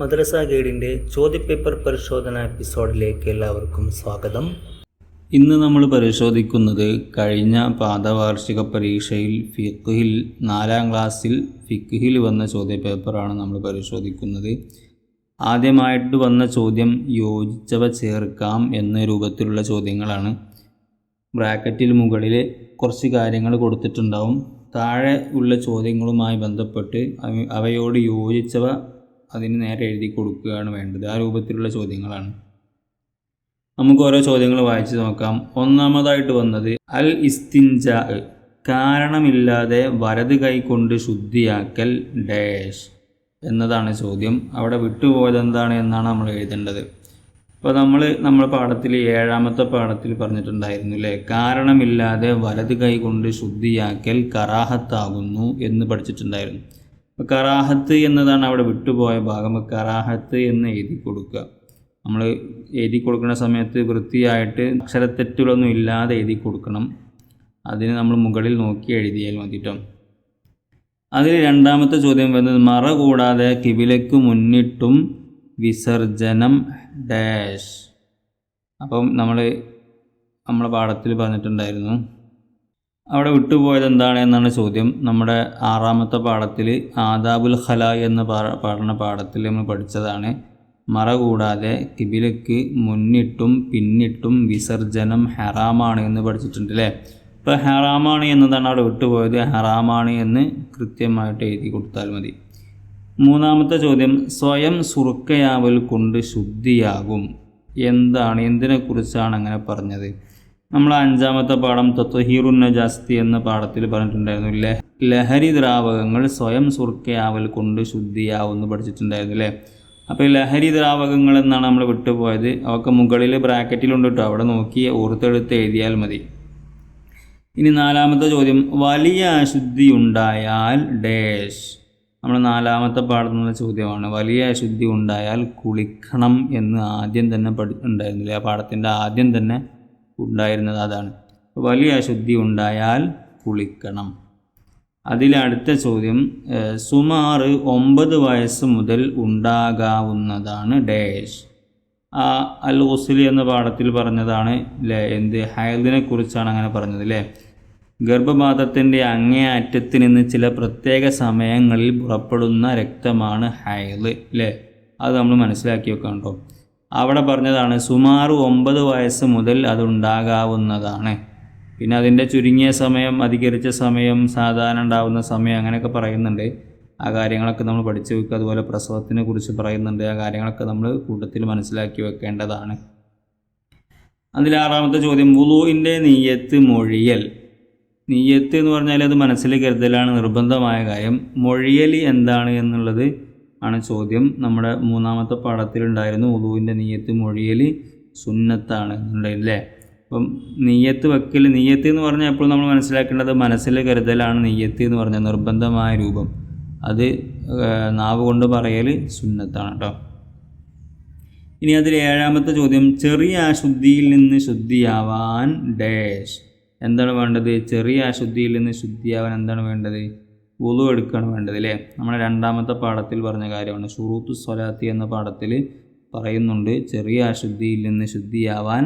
മദ്രസ ഗൈഡിൻ്റെ ചോദ്യപേപ്പർ പരിശോധന എപ്പിസോഡിലേക്ക് എല്ലാവർക്കും സ്വാഗതം. ഇന്ന് നമ്മൾ പരിശോധിക്കുന്നത് കഴിഞ്ഞ പാദവാർഷിക പരീക്ഷയിൽ ഫിഖ്ഹിൽ 4ാം ക്ലാസ്സിൽ ഫിഖ്ഹിൽ വന്ന ചോദ്യപേപ്പറാണ് നമ്മൾ പരിശോധിക്കുന്നത്. ആദ്യമായിട്ട് വന്ന ചോദ്യം യോജിച്ചവ ചേർക്കാം എന്ന രൂപത്തിലുള്ള ചോദ്യങ്ങളാണ്. ബ്രാക്കറ്റിൽ മുകളിൽ കുറച്ച് കാര്യങ്ങൾ കൊടുത്തിട്ടുണ്ടാവും. താഴെ ഉള്ള ചോദ്യങ്ങളുമായി ബന്ധപ്പെട്ട് അവയോട് യോജിച്ചവ അതിന് നേരെ എഴുതി കൊടുക്കുകയാണ് വേണ്ടത്. ആ രൂപത്തിലുള്ള ചോദ്യങ്ങളാണ്. നമുക്ക് ഓരോ ചോദ്യങ്ങൾ വായിച്ച് നോക്കാം. ഒന്നാമതായിട്ട് വന്നത് അൽ ഇസ്തിൻജാ, കാരണമില്ലാതെ വലത് കൈ കൊണ്ട് ശുദ്ധിയാക്കൽ ഡാഷ് എന്നതാണ് ചോദ്യം. അവിടെ വിട്ടുപോയത് എന്താണ് എന്നാണ് നമ്മൾ എഴുതേണ്ടത്. അപ്പോൾ നമ്മുടെ പാഠത്തിൽ 7ാമത്തെ പാഠത്തിൽ പറഞ്ഞിട്ടുണ്ടായിരുന്നു അല്ലേ, കാരണമില്ലാതെ വലത് കൈ കൊണ്ട് ശുദ്ധിയാക്കൽ കറാഹത്താകുന്നു എന്ന് പഠിച്ചിട്ടുണ്ടായിരുന്നു. അപ്പോൾ കറാഹത്ത് എന്നതാണ് അവിടെ വിട്ടുപോയ ഭാഗം. കറാഹത്ത് എന്ന് എഴുതി കൊടുക്കുക. നമ്മൾ എഴുതി കൊടുക്കുന്ന സമയത്ത് വൃത്തിയായിട്ട് അക്ഷരത്തെറ്റുകളൊന്നും ഇല്ലാതെ എഴുതി കൊടുക്കണം. അതിന് നമ്മൾ മുകളിൽ നോക്കി എഴുതിയാൽ മതിട്ടോ. അതിൽ 2ാമത്തെ ചോദ്യം വരുന്നത് മറ കൂടാതെ കിബിലയ്ക്ക് മുന്നിട്ടും വിസർജനം ഡാഷ്. അപ്പം നമ്മളെ പാഠത്തിൽ പറഞ്ഞിട്ടുണ്ടായിരുന്നു. അവിടെ വിട്ടുപോയത് എന്താണ് എന്നാണ് ചോദ്യം. നമ്മുടെ 6ാമത്തെ പാഠത്തിൽ ആദാബുൽ ഖലാ എന്ന പഠന പാഠത്തിൽ നമ്മൾ പഠിച്ചതാണ്. മറ കൂടാതെ കിബിലയ്ക്ക് മുന്നിട്ടും പിന്നിട്ടും വിസർജനം ഹറാമാണ് എന്ന് പഠിച്ചിട്ടുണ്ട് അല്ലേ. ഇപ്പോൾ ഹറാമാണ് എന്നതാണ് അവിടെ വിട്ടുപോയത്. ഹറാമാണ് എന്ന് കൃത്യമായിട്ട് എഴുതി കൊടുത്താൽ മതി. 3ാമത്തെ ചോദ്യം സ്വയം സുറുക്കയാവൽ കൊണ്ട് ശുദ്ധിയാകും എന്താണ്, എന്തിനെക്കുറിച്ചാണ് അങ്ങനെ പറഞ്ഞത്? നമ്മൾ 5ാമത്തെ പാഠം തത്വഹീറുൻ നജാസ്തി എന്ന പാഠത്തിൽ പറഞ്ഞിട്ടുണ്ടായിരുന്നു. ലഹരി ദ്രാവകങ്ങൾ സ്വയം സുർക്കയാവൽ കൊണ്ട് ശുദ്ധിയാവുമെന്ന് പഠിച്ചിട്ടുണ്ടായിരുന്നു അല്ലേ. അപ്പോൾ ലഹരി ദ്രാവകങ്ങൾ എന്നാണ് നമ്മൾ വിട്ടുപോയത്. അവർക്ക് മുകളിൽ ബ്രാക്കറ്റിലുണ്ട് കേട്ടോ, അവിടെ നോക്കി ഓർത്തെടുത്ത് എഴുതിയാൽ മതി. ഇനി 4ാമത്തെ ചോദ്യം വലിയ അശുദ്ധി ഉണ്ടായാൽ ഡാഷ്. നമ്മൾ 4ാമത്തെ പാഠത്തിലുള്ള ചോദ്യമാണ്. വലിയ അശുദ്ധി ഉണ്ടായാൽ കുളിക്കണം എന്ന് ആദ്യം തന്നെ ഉണ്ടായിരുന്നില്ലേ, ആ പാഠത്തിൻ്റെ ആദ്യം തന്നെ ഉണ്ടായിരുന്നത് അതാണ്. വലിയ അശുദ്ധി ഉണ്ടായാൽ കുളിക്കണം. അതിലടുത്ത ചോദ്യം സുമാർ 9 വയസ്സ് മുതൽ ഉണ്ടാകാവുന്നതാണ് ഡാഷ്. അൽ ഉസ്ലി എന്ന പാഠത്തിൽ പറഞ്ഞതാണ് ഹൈദിനെ കുറിച്ചാണ് അങ്ങനെ പറഞ്ഞത് അല്ലേ. ഗർഭപാത്രത്തിൻ്റെ അങ്ങേയറ്റത്ത് നിന്ന് ചില പ്രത്യേക സമയങ്ങളിൽ പുറപ്പെടുന്ന രക്തമാണ് ഹൈദ് അല്ലേ. അത് നമ്മൾ മനസ്സിലാക്കി വെക്കാം കേട്ടോ. അവിടെ പറഞ്ഞതാണ് സുമാർ 9 വയസ്സ് മുതൽ അതുണ്ടാകാവുന്നതാണ്. പിന്നെ അതിൻ്റെ ചുരുങ്ങിയ സമയം, അധികരിച്ച സമയം, സാധാരണ ഉണ്ടാകുന്ന സമയം, അങ്ങനെയൊക്കെ പറയുന്നുണ്ട്. ആ കാര്യങ്ങളൊക്കെ നമ്മൾ പഠിച്ചു വെക്കുക. അതുപോലെ പ്രസവത്തിനെ കുറിച്ച് പറയുന്നുണ്ട്. ആ കാര്യങ്ങളൊക്കെ നമ്മൾ കൂട്ടത്തിൽ മനസ്സിലാക്കി വെക്കേണ്ടതാണ്. അതിൽ 6ാമത്തെ ചോദ്യം വുളൂഇൻ്റെ നിയ്യത്ത് മൊഴിയൽ. നിയ്യത്ത് എന്ന് പറഞ്ഞാൽ അത് മനസ്സിൽ കരുതലാണ് നിർബന്ധമായ കാര്യം. മൊഴിയൽ എന്താണ് എന്നുള്ളത് ആണ് ചോദ്യം. നമ്മുടെ 3ാമത്തെ പാഠത്തിലുണ്ടായിരുന്നു വുളൂഇൻ്റെ നിയ്യത്ത് മൊഴിയൽ സുന്നത്താണ് എന്നുണ്ടല്ലേ. അപ്പം നിയ്യത്ത് വെക്കൽ, നിയ്യത്ത് എന്ന് പറഞ്ഞാൽ എപ്പോഴും നമ്മൾ മനസ്സിലാക്കേണ്ടത് മനസ്സിൽ കരുതലാണ് നിയ്യത്ത് എന്ന് പറഞ്ഞാൽ നിർബന്ധമായ രൂപം. അത് നാവ് കൊണ്ട് പറയൽ സുന്നത്താണ് കേട്ടോ. ഇനി അതിൽ 7ാമത്തെ ചോദ്യം ചെറിയ അശുദ്ധിയിൽ നിന്ന് ശുദ്ധിയാവാൻ ഡാഷ്. എന്താണ് വേണ്ടത്? ചെറിയ അശുദ്ധിയിൽ നിന്ന് ശുദ്ധിയാവാൻ എന്താണ് വേണ്ടത്? വുളു എടുക്കുകയാണ് വേണ്ടത് അല്ലേ. നമ്മുടെ 2ാമത്തെ പാഠത്തിൽ പറഞ്ഞ കാര്യമാണ്. ഷുറൂത്തു സ്വലാത്തി എന്ന പാഠത്തിൽ പറയുന്നുണ്ട് ചെറിയ അശുദ്ധിയിൽ നിന്ന് ശുദ്ധിയാവാൻ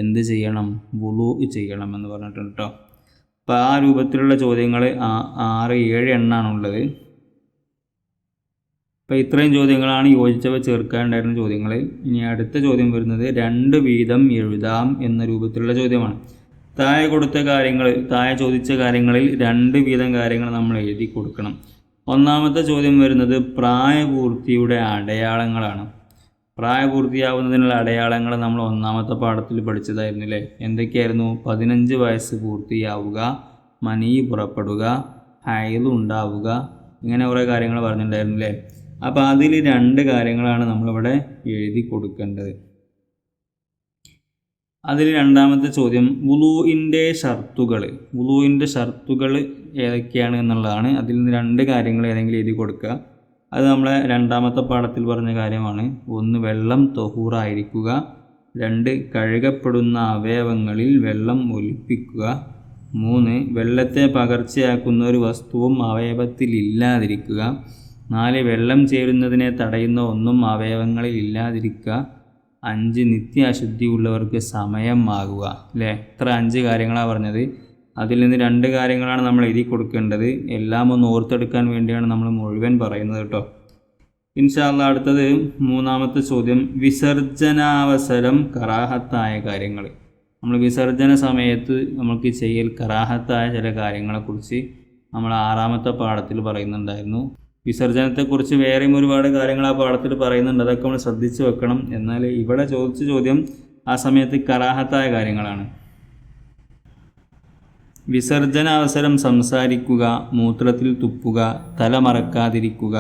എന്ത് ചെയ്യണം? വുളു ചെയ്യണം എന്ന് പറഞ്ഞിട്ടുണ്ട് കേട്ടോ. അപ്പോൾ ആ രൂപത്തിലുള്ള ചോദ്യങ്ങൾ 6-7 എണ്ണാണുള്ളത്. അപ്പോൾ ഇത്രയും ചോദ്യങ്ങളാണ് യോജിച്ചവ ചേർക്കാനുണ്ടായിരുന്ന ചോദ്യങ്ങൾ. ഇനി അടുത്ത ചോദ്യം വരുന്നത് 2 വീതം എഴുതാം എന്ന രൂപത്തിലുള്ള ചോദ്യമാണ്. താഴെ ചോദിച്ച കാര്യങ്ങളിൽ 2 വീതം കാര്യങ്ങൾ നമ്മൾ എഴുതി കൊടുക്കണം. 1ാമത്തെ ചോദ്യം വരുന്നത് പ്രായപൂർത്തിയുടെ അടയാളങ്ങളാണ്. പ്രായപൂർത്തിയാവുന്നതിനുള്ള അടയാളങ്ങൾ നമ്മൾ 1ാമത്തെ പാഠത്തിൽ പഠിച്ചതായിരുന്നു അല്ലേ. എന്തൊക്കെയായിരുന്നു? 15 വയസ്സ് പൂർത്തിയാവുക, മനി പുറപ്പെടുക, ഹൈദ് ഉണ്ടാവുക, ഇങ്ങനെ കുറേ കാര്യങ്ങൾ പറഞ്ഞിട്ടുണ്ടായിരുന്നു അല്ലേ. അപ്പോൾ അതിൽ 2 കാര്യങ്ങളാണ് നമ്മളിവിടെ എഴുതി കൊടുക്കേണ്ടത്. അതിൽ 2ാമത്തെ ചോദ്യം വുളൂഇൻ്റെ ഷർത്തുകൾ ഏതൊക്കെയാണ് എന്നുള്ളതാണ്. അതിൽ നിന്ന് 2 കാര്യങ്ങൾ ഏതെങ്കിലും എഴുതി കൊടുക്കുക. അത് നമ്മളെ 2ാമത്തെ പാഠത്തിൽ പറഞ്ഞ കാര്യമാണ്. 1 വെള്ളം തൊഹൂറായിരിക്കുക, 2 കഴുകപ്പെടുന്ന അവയവങ്ങളിൽ വെള്ളം ഒലിപ്പിക്കുക, 3 വെള്ളത്തെ പകർച്ചയാക്കുന്ന ഒരു വസ്തുവും അവയവത്തിലില്ലാതിരിക്കുക, 4 വെള്ളം ചേരുന്നതിനെ തടയുന്ന ഒന്നും അവയവങ്ങളിൽ ഇല്ലാതിരിക്കുക. 5 നിത്യ അശുദ്ധിയുള്ളവർക്ക് സമയം ആകുക. അല്ലേ? ഇത്ര 5 കാര്യങ്ങളാണ് പറഞ്ഞത്. അതിൽ നിന്ന് 2 കാര്യങ്ങളാണ് നമ്മൾ എഴുതി കൊടുക്കേണ്ടത്. എല്ലാം ഒന്ന് ഓർത്തെടുക്കാൻ വേണ്ടിയാണ് നമ്മൾ മുഴുവൻ പറയുന്നത് കേട്ടോ. ഇൻഷാ അല്ലാഹ് അടുത്തത് 3ാമത്തെ ചോദ്യം, വിസർജനാവസരം കറാഹത്തായ കാര്യങ്ങൾ. നമ്മൾ വിസർജന സമയത്ത് നമുക്ക് ചെയ്യൽ കറാഹത്തായ ചില കാര്യങ്ങളെക്കുറിച്ച് നമ്മൾ 6ാമത്തെ പാഠത്തിൽ പറയുന്നുണ്ടായിരുന്നു. വിസർജനത്തെക്കുറിച്ച് വേറെയും ഒരുപാട് കാര്യങ്ങൾ ആ പാഠത്തിൽ പറയുന്നുണ്ട്. അതൊക്കെ നമ്മൾ ശ്രദ്ധിച്ച് വെക്കണം. എന്നാൽ ഇവിടെ ചോദിച്ച ചോദ്യം ആ സമയത്ത് കറാഹത്തായ കാര്യങ്ങളാണ്. വിസർജനാവസരം സംസാരിക്കുക, മൂത്രത്തിൽ തുപ്പുക, തല മറക്കാതിരിക്കുക,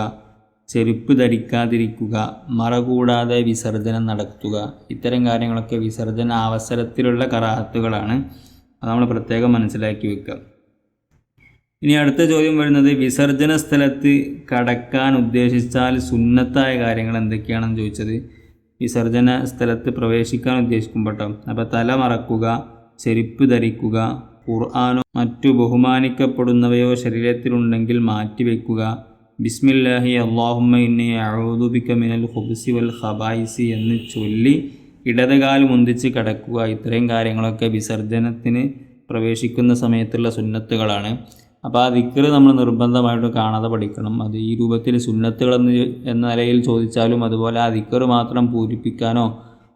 ചെരുപ്പ് ധരിക്കാതിരിക്കുക, മറ കൂടാതെ വിസർജനം നടത്തുക. ഇത്തരം കാര്യങ്ങളൊക്കെ വിസർജന അവസരത്തിലുള്ള കറാഹത്തുകളാണ്. അത് നമ്മൾ പ്രത്യേകം മനസ്സിലാക്കി വെക്കുക. ഇനി അടുത്ത ചോദ്യം വരുന്നത്, വിസർജന സ്ഥലത്ത് കടക്കാൻ ഉദ്ദേശിച്ചാൽ സുന്നത്തായ കാര്യങ്ങൾ എന്തൊക്കെയാണെന്ന് ചോദിച്ചത്. വിസർജന സ്ഥലത്ത് പ്രവേശിക്കാൻ ഉദ്ദേശിക്കുമ്പോട്ടോ, അപ്പോൾ തല മറക്കുക, ചെരുപ്പ് ധരിക്കുക, ഖുർആനോ മറ്റു ബഹുമാനിക്കപ്പെടുന്നവയോ ശരീരത്തിലുണ്ടെങ്കിൽ മാറ്റിവെക്കുക, ബിസ്മില്ലാഹി അല്ലാഹുമ്മ ഇന്നി അഊദു ബിക മിനൽ ഖുബ്സി വൽ ഖബായിസി എന്ന് ചൊല്ലി ഇടതുകാൽ മുന്തിച്ച് കിടക്കുക. ഇത്രയും കാര്യങ്ങളൊക്കെ വിസർജനത്തിന് പ്രവേശിക്കുന്ന സമയത്തുള്ള സുന്നത്തുകളാണ്. അപ്പോൾ ആ ദിക്ർ നമ്മൾ നിർബന്ധമായിട്ട് കാണാതെ പഠിക്കണം. അത് ഈ രൂപത്തിൽ സുന്നത്തുകളെന്ന് എന്ന നിലയിൽ ചോദിച്ചാലും അതുപോലെ ആ ദിക്ർ മാത്രം പൂരിപ്പിക്കാനോ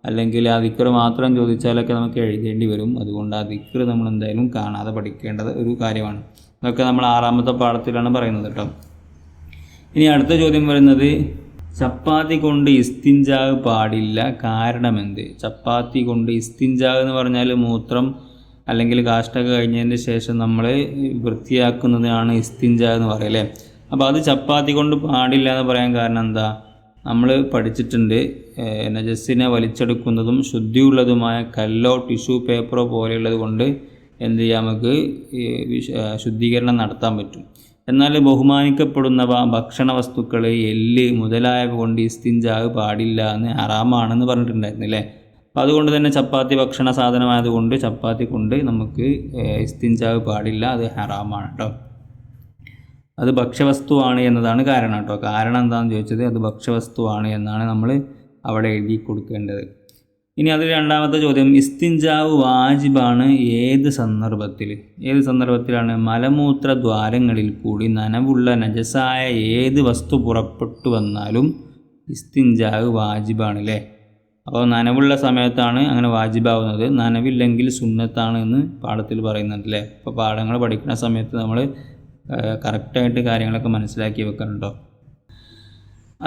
അല്ലെങ്കിൽ ആ ദിക്ർ മാത്രം ചോദിച്ചാലൊക്കെ നമുക്ക് എഴുതേണ്ടി വരും. അതുകൊണ്ട് ആ ദിക്ർ നമ്മൾ എന്തായാലും കാണാതെ പഠിക്കേണ്ടത് ഒരു കാര്യമാണ്. അതൊക്കെ നമ്മൾ 6ാമത്തെ പാഠത്തിലാണ് പറയുന്നത് കേട്ടോ. ഇനി അടുത്ത ചോദ്യം വരുന്നത്, ചപ്പാത്തി കൊണ്ട് ഇസ്തിൻജാ പാടില്ല, കാരണമെന്ത്? ചപ്പാത്തി കൊണ്ട് ഇസ്തിൻജാ എന്ന് പറഞ്ഞാൽ മൂത്രം അല്ലെങ്കിൽ കാഷ്ടൊക്കെ കഴിഞ്ഞതിന് ശേഷം നമ്മൾ വൃത്തിയാക്കുന്നതിനാണ് ഇസ്തിൻജാ എന്ന് പറയല്ലേ. അപ്പോൾ അത് ചപ്പാത്തി കൊണ്ട് പാടില്ല എന്ന് പറയാൻ കാരണം എന്താ? നമ്മൾ പഠിച്ചിട്ടുണ്ട്, നജസ്സിനെ വലിച്ചെടുക്കുന്നതും ശുദ്ധിയുള്ളതുമായ കല്ലോ ടിഷ്യൂ പേപ്പറോ പോലെയുള്ളത് കൊണ്ട് എന്ത് ചെയ്യാം, നമുക്ക് ശുദ്ധീകരണം നടത്താൻ പറ്റും. എന്നാൽ ബഹുമാനിക്കപ്പെടുന്നവ ഭക്ഷണ വസ്തുക്കൾ, എല്ല് മുതലായവ കൊണ്ട് ഇസ്തിൻജാ പാടില്ല എന്ന് ഹറാമാണെന്ന് പറഞ്ഞിട്ടുണ്ടായിരുന്നു അല്ലേ. അപ്പോൾ അതുകൊണ്ട് തന്നെ ചപ്പാത്തി ഭക്ഷണ സാധനമായതുകൊണ്ട് ചപ്പാത്തി കൊണ്ട് നമുക്ക് ഇസ്തിൻജാ പാടില്ല, അത് ഹറാമാണ് കേട്ടോ. അത് ഭക്ഷ്യവസ്തുവാണ് എന്നതാണ് കാരണം കേട്ടോ. കാരണം എന്താണെന്ന് ചോദിച്ചത്, അത് ഭക്ഷ്യവസ്തുവാണ് എന്നാണ് നമ്മൾ അവിടെ എഴുതി കൊടുക്കേണ്ടത്. ഇനി അതിൽ 2ാമത്തെ ചോദ്യം, ഇസ്തിൻജാവ് വാജിബാണ് ഏത് സന്ദർഭത്തിൽ? ഏത് സന്ദർഭത്തിലാണ്? മലമൂത്ര ദ്വാരങ്ങളിൽ കൂടി നനവുള്ള നജസായ ഏത് വസ്തു പുറപ്പെട്ടു വന്നാലും ഇസ്തിൻജാവ് വാജിബാണ് അല്ലേ. അപ്പോൾ നനവുള്ള സമയത്താണ് അങ്ങനെ വാജിബാവുന്നത്, നനവില്ലെങ്കിൽ സുന്നത്താണ് എന്ന് പാഠത്തിൽ പറയുന്നുണ്ട് അല്ലേ. അപ്പോൾ പാഠങ്ങൾ പഠിക്കുന്ന സമയത്ത് നമ്മൾ കറക്റ്റായിട്ട് കാര്യങ്ങളൊക്കെ മനസ്സിലാക്കി വെക്കണുണ്ടോ.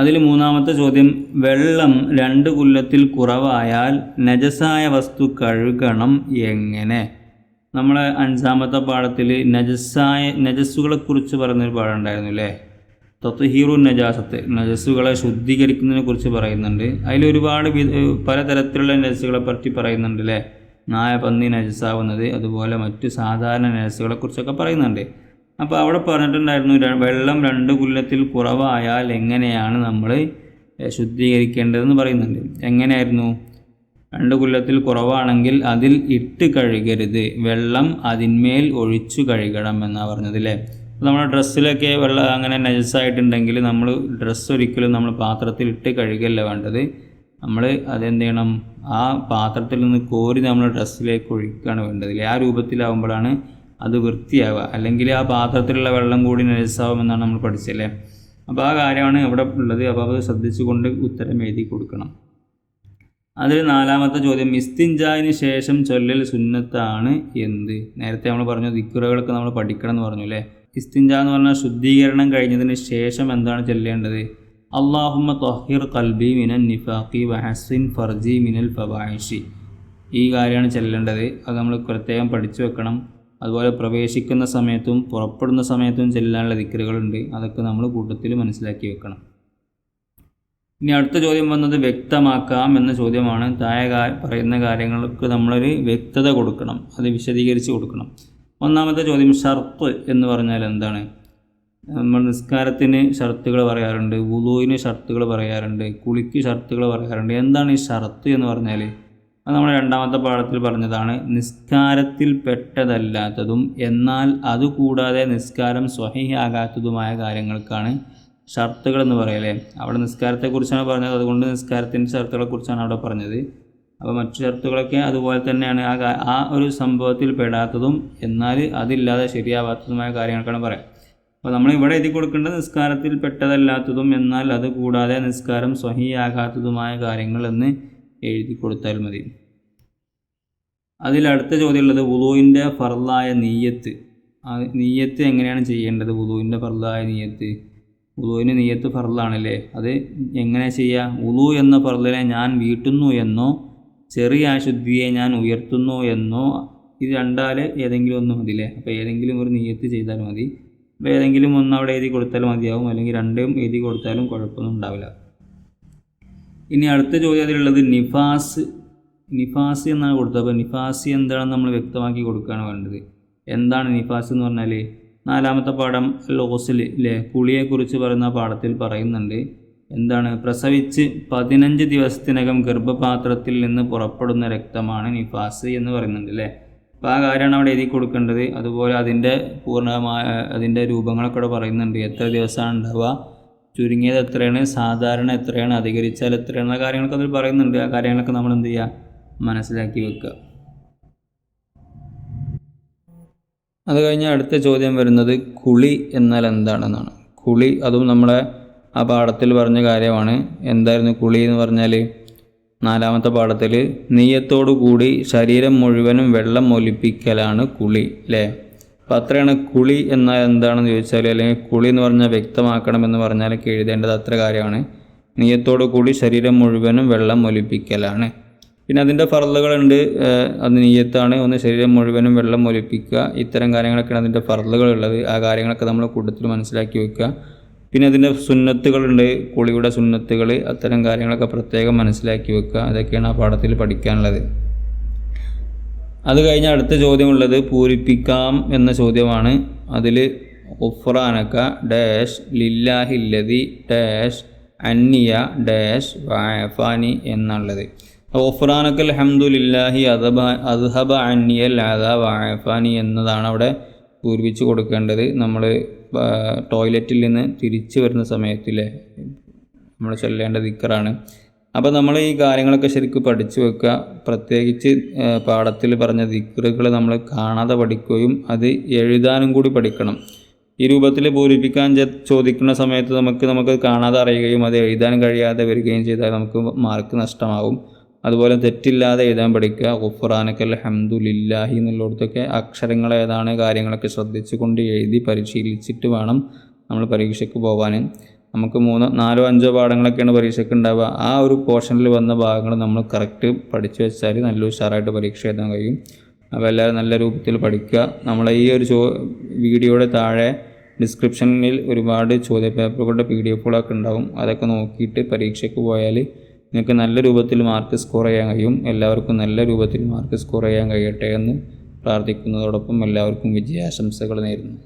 അതിൽ 3ാമത്തെ ചോദ്യം, വെള്ളം 2 കുല്ലത്തിൽ കുറവായാൽ നജസായ വസ്തു കഴുകണം എങ്ങനെ? നമ്മളെ 5ാമത്തെ പാഠത്തിൽ നജസ്സുകളെക്കുറിച്ച് പറയുന്നൊരു പാഠം ഉണ്ടായിരുന്നു അല്ലേ. തത്ഹീറു നജാസത്ത്, നജസ്സുകളെ ശുദ്ധീകരിക്കുന്നതിനെ കുറിച്ച് പറയുന്നുണ്ട്. അതിലൊരുപാട് പലതരത്തിലുള്ള നജസ്സുകളെ പറ്റി പറയുന്നുണ്ട് അല്ലേ. നായ പന്നി നജസ്സാവുന്നത്, അതുപോലെ മറ്റു സാധാരണ നജസ്സുകളെക്കുറിച്ചൊക്കെ പറയുന്നുണ്ട്. അപ്പോൾ അവിടെ പറഞ്ഞിട്ടുണ്ടായിരുന്നു, വെള്ളം 2 കുല്ലത്തിൽ കുറവായാൽ എങ്ങനെയാണ് നമ്മൾ ശുദ്ധീകരിക്കേണ്ടതെന്ന് പറയുന്നുണ്ട്. എങ്ങനെയായിരുന്നു? 2 കുല്ലത്തിൽ കുറവാണെങ്കിൽ അതിൽ ഇട്ട് കഴുകരുത്, വെള്ളം അതിന്മേൽ ഒഴിച്ചു കഴുകണം എന്നാണ് പറഞ്ഞത് അല്ലേ. നമ്മുടെ ഡ്രസ്സിലൊക്കെ വെള്ളം അങ്ങനെ നജസ്സായിട്ടുണ്ടെങ്കിൽ നമ്മൾ ഡ്രസ്സ് ഒരിക്കലും നമ്മൾ പാത്രത്തിൽ ഇട്ട് കഴുകല്ല വേണ്ടത്. നമ്മൾ അതെന്ത് ചെയ്യണം, ആ പാത്രത്തിൽ നിന്ന് കോരി നമ്മൾ ഡ്രസ്സിലേക്ക് ഒഴിക്കുകയാണ് വേണ്ടത്. ആ രൂപത്തിലാവുമ്പോഴാണ് അത് വൃത്തിയാവുക. അല്ലെങ്കിൽ ആ പാത്രത്തിലുള്ള വെള്ളം കൂടി നജസ്സാവുമെന്നാണ് നമ്മൾ പഠിച്ചല്ലേ. അപ്പോൾ ആ കാര്യമാണ് ഇവിടെ ഉള്ളത്. അപ്പോൾ അത് ശ്രദ്ധിച്ചുകൊണ്ട് ഉത്തരം എഴുതി കൊടുക്കണം. അതിൽ 4ാമത്തെ ചോദ്യം, ഇസ്തിൻജായിന് ശേഷം ചൊല്ലൽ സുന്നത്താണ് എന്ത്? നേരത്തെ നമ്മൾ പറഞ്ഞു ദിക്റുകളൊക്കെ നമ്മൾ പഠിക്കണം എന്ന് പറഞ്ഞു അല്ലേ. ഇസ്തിൻജാ എന്ന് പറഞ്ഞാൽ ശുദ്ധീകരണം കഴിഞ്ഞതിന് ശേഷം എന്താണ് ചൊല്ലേണ്ടത്? അല്ലാഹുമ്മ ത്വഹിർ ഖൽബി മിനൻ നിഫാഖി വഹസിൻ ഫർജി മിനൽ ഫവാഹിഷി. ഈ കാര്യമാണ് ചൊല്ലേണ്ടത്. അത് നമ്മൾ പ്രത്യേകം പഠിച്ചു വെക്കണം. അതുപോലെ പ്രവേശിക്കുന്ന സമയത്തും പുറപ്പെടുന്ന സമയത്തും ചെല്ലാനുള്ള ദിക്റുകളുണ്ട്. അതൊക്കെ നമ്മൾ കൂട്ടത്തിൽ മനസ്സിലാക്കി വെക്കണം. ഇനി അടുത്ത ചോദ്യം വന്നത് വ്യക്തമാക്കാം എന്ന ചോദ്യമാണ്. താഴെ പറയുന്ന കാര്യങ്ങൾക്ക് നമ്മളൊരു വ്യക്തത കൊടുക്കണം, അത് വിശദീകരിച്ച് കൊടുക്കണം. 1ാമത്തെ ചോദ്യം, ഷർത്ത് എന്ന് പറഞ്ഞാൽ എന്താണ്? നമ്മൾ നിസ്കാരത്തിന് ഷർത്തുകൾ പറയാറുണ്ട്, വുളൂഇന് ഷർത്തുകൾ പറയാറുണ്ട്, കുളിക്ക് ഷർത്തുകൾ പറയാറുണ്ട്. എന്താണ് ഈ ഷർത്ത് എന്ന് പറഞ്ഞാൽ? അത് നമ്മൾ 2ാമത്തെ പാഠത്തിൽ പറഞ്ഞതാണ്. നിസ്കാരത്തിൽ പെട്ടതല്ലാത്തതും എന്നാൽ അതുകൂടാതെ നിസ്കാരം സ്വഹീഹാകാത്തതുമായ കാര്യങ്ങൾക്കാണ് ഷർത്തുകൾ എന്ന് പറയല്ലേ. അവിടെ നിസ്കാരത്തെക്കുറിച്ചാണ് പറഞ്ഞത്, അതുകൊണ്ട് നിസ്കാരത്തിൻ്റെ ഷർത്തുകളെക്കുറിച്ചാണ് അവിടെ പറഞ്ഞത്. അപ്പോൾ മറ്റു ഷർത്തുകളൊക്കെ അതുപോലെ തന്നെയാണ്. ആ ഒരു സംഭവത്തിൽ പെടാത്തതും എന്നാൽ അതില്ലാതെ ശരിയാവാത്തതുമായ കാര്യങ്ങൾക്കാണ് പറയാം. അപ്പോൾ നമ്മൾ ഇവിടെ എഴുതി കൊടുക്കേണ്ടത് നിസ്കാരത്തിൽ പെട്ടതല്ലാത്തതും എന്നാൽ അത് കൂടാതെ നിസ്കാരം സ്വഹീയാകാത്തതുമായ കാര്യങ്ങൾ എന്ന് എഴുതി കൊടുത്താൽ മതി. അതിലടുത്ത ചോദ്യമുള്ളത് വുളൂഇൻ്റെ ഫർളായ നീയത്ത്. നീയത്ത് എങ്ങനെയാണ് ചെയ്യേണ്ടത്? വുളൂഇൻ്റെ ഫർളായ നീയത്ത്, വുളൂഇന് നീയത്ത് ഫർളാണല്ലേ, അത് എങ്ങനെ ചെയ്യുക? വുളൂ എന്ന ഫർളിനെ ഞാൻ വീട്ടുന്നു എന്നോ ചെറിയ അശുദ്ധിയെ ഞാൻ ഉയർത്തുന്നു എന്നോ, ഇത് രണ്ടാൽ ഏതെങ്കിലും ഒന്ന് മതില്ലേ. അപ്പോൾ ഏതെങ്കിലും ഒരു നീയത്ത് ചെയ്താൽ മതി. അപ്പോൾ ഏതെങ്കിലും ഒന്ന് അവിടെ എഴുതി കൊടുത്താൽ മതിയാവും, അല്ലെങ്കിൽ രണ്ടും എഴുതി കൊടുത്താലും കുഴപ്പമൊന്നും ഉണ്ടാവില്ല. ഇനി അടുത്ത ചോദ്യം അതിലുള്ളത് നിഫാസ് എന്നാണ് കൊടുത്തത്. അപ്പോൾ നിഫാസ് എന്താണെന്ന് നമ്മൾ വ്യക്തമാക്കി കൊടുക്കുകയാണ് വേണ്ടത്. എന്താണ് നിഫാസ് എന്ന് പറഞ്ഞാൽ 4ാമത്തെ പാഠം ലോസിൽ അല്ലേ, കുളിയെക്കുറിച്ച് പറയുന്ന പാഠത്തിൽ പറയുന്നുണ്ട്. എന്താണ്? പ്രസവിച്ച് 15 ദിവസത്തിനകം ഗർഭപാത്രത്തിൽ നിന്ന് പുറപ്പെടുന്ന രക്തമാണ് നിഫാസ് എന്ന് പറയുന്നുണ്ട് അല്ലേ. അപ്പോൾ ആ കാര്യമാണ് അവിടെ എഴുതി കൊടുക്കേണ്ടത്. അതുപോലെ അതിൻ്റെ പൂർണ്ണമായ അതിൻ്റെ രൂപങ്ങളൊക്കെ ഇവിടെ പറയുന്നുണ്ട്. എത്ര ദിവസമാണ് ഉണ്ടാവുക, ചുരുങ്ങിയത് എത്രയാണ്, സാധാരണ എത്രയാണ്, അധികരിച്ചാൽ എത്രയാണ്, ആ കാര്യങ്ങളൊക്കെ അതിൽ പറയുന്നുണ്ട്. ആ കാര്യങ്ങളൊക്കെ നമ്മൾ എന്ത് ചെയ്യുക, മനസ്സിലാക്കി വെക്കുക. അത് കഴിഞ്ഞ് അടുത്ത ചോദ്യം വരുന്നത് കുളി എന്നാൽ എന്താണെന്നാണ്. കുളി, അതും നമ്മളെ ആ പാഠത്തിൽ പറഞ്ഞ കാര്യമാണ്. എന്തായിരുന്നു കുളി എന്ന് പറഞ്ഞാൽ 4ാമത്തെ പാഠത്തിൽ നീയത്തോടു കൂടി ശരീരം മുഴുവനും വെള്ളം ഒലിപ്പിക്കലാണ് കുളി അല്ലേ. അപ്പോൾ അത്രയാണ് കുളി എന്നാൽ എന്താണെന്ന് ചോദിച്ചാൽ, അല്ലെങ്കിൽ കുളി എന്ന് പറഞ്ഞാൽ വ്യക്തമാക്കണമെന്ന് പറഞ്ഞാലൊക്കെ എഴുതേണ്ടത് അത്ര കാര്യമാണ്. നീയത്തോടു കൂടി ശരീരം മുഴുവനും വെള്ളം ഒലിപ്പിക്കലാണ്. പിന്നെ അതിൻ്റെ ഫർളുകളുണ്ട്. അത് നീയത്താണ്, ഒന്ന് ശരീരം മുഴുവനും വെള്ളം ഒലിപ്പിക്കുക, ഇത്തരം കാര്യങ്ങളൊക്കെയാണ് അതിൻ്റെ ഫർളുകളുള്ളത്. ആ കാര്യങ്ങളൊക്കെ നമ്മൾ കൂട്ടത്തിൽ മനസ്സിലാക്കി വെക്കുക. പിന്നെ അതിൻ്റെ സുന്നത്തുകളുണ്ട്, കുളിയുടെ സുന്നത്തുകൾ, അത്തരം കാര്യങ്ങളൊക്കെ പ്രത്യേകം മനസ്സിലാക്കി വെക്കുക. അതൊക്കെയാണ് ആ പാഠത്തിൽ പഠിക്കാനുള്ളത്. അത് കഴിഞ്ഞ് അടുത്ത ചോദ്യമുള്ളത് പൂരിപ്പിക്കാം എന്ന ചോദ്യമാണ്. അതിൽ ഉഫ്രാനക ഡാഷ് ലില്ലാഹില്ലതി ഡാഷ് അന്നിയ ഡാഷ് വഅഫാനി എന്നുള്ളത്. ഉഫ്രാനക അൽഹംദുലില്ലാഹി അദ്ഹബ അന്നിയൽ അദാ വഅഫാനി എന്നതാണ് അവിടെ പൂരിപ്പിച്ച് കൊടുക്കേണ്ടത്. നമ്മൾ ടോയ്ലറ്റിൽ നിന്ന് തിരിച്ചു വരുന്ന സമയത്തില്ലേ നമ്മൾ ചൊല്ലേണ്ട ദിക്റാണ്. അപ്പോൾ നമ്മൾ ഈ കാര്യങ്ങളൊക്കെ ശരിക്കും പഠിച്ചു വെക്കുക. പ്രത്യേകിച്ച് പാഠത്തിൽ പറഞ്ഞ ദിക്റുകൾ നമ്മൾ കാണാതെ പഠിക്കുകയും അത് എഴുതാനും കൂടി പഠിക്കണം. ഈ രൂപത്തിൽ പൂരിപ്പിക്കാൻ ചോദിക്കുന്ന സമയത്ത് നമുക്ക് കാണാതെ അറിയുകയും അത് എഴുതാൻ കഴിയാതെ വരികയും ചെയ്താൽ നമുക്ക് മാർക്ക് നഷ്ടമാകും. അതുപോലെ തെറ്റില്ലാതെ എഴുതാൻ പഠിക്കുക. ഗുഫ്റാനക്കൽ ഹംദുലില്ലാഹി എന്നുള്ളിടത്തൊക്കെ അക്ഷരങ്ങൾ ഏതാണ്, കാര്യങ്ങളൊക്കെ ശ്രദ്ധിച്ചുകൊണ്ട് എഴുതി പരിശീലിച്ചിട്ട് വേണം നമ്മൾ പരീക്ഷയ്ക്ക് പോകാൻ. നമുക്ക് 3, 4, 5 പാഠങ്ങളൊക്കെയാണ് പരീക്ഷയ്ക്ക് ഉണ്ടാവുക. ആ ഒരു പോർഷനിൽ വന്ന ഭാഗങ്ങൾ നമ്മൾ കറക്റ്റ് പഠിച്ചു വെച്ചാൽ നല്ല ഉഷാറായിട്ട് പരീക്ഷ എഴുതാൻ കഴിയും. അപ്പോൾ എല്ലാവരും നല്ല രൂപത്തിൽ പഠിക്കുക. നമ്മളെ ഈ ഒരു വീഡിയോയുടെ താഴെ ഡിസ്ക്രിപ്ഷനിൽ ഒരുപാട് ചോദ്യപേപ്പറുകളുടെ PDF-കളൊക്കെ ഉണ്ടാവും. അതൊക്കെ നോക്കിയിട്ട് പരീക്ഷയ്ക്ക് പോയാൽ നിങ്ങൾക്ക് നല്ല രൂപത്തിൽ മാർക്ക് സ്കോർ ചെയ്യാൻ കഴിയും. എല്ലാവർക്കും നല്ല രൂപത്തിൽ മാർക്ക് സ്കോർ ചെയ്യാൻ കഴിയട്ടെ എന്ന് പ്രാർത്ഥിക്കുന്നതോടൊപ്പം എല്ലാവർക്കും വിജയാശംസകൾ നേരുന്നു.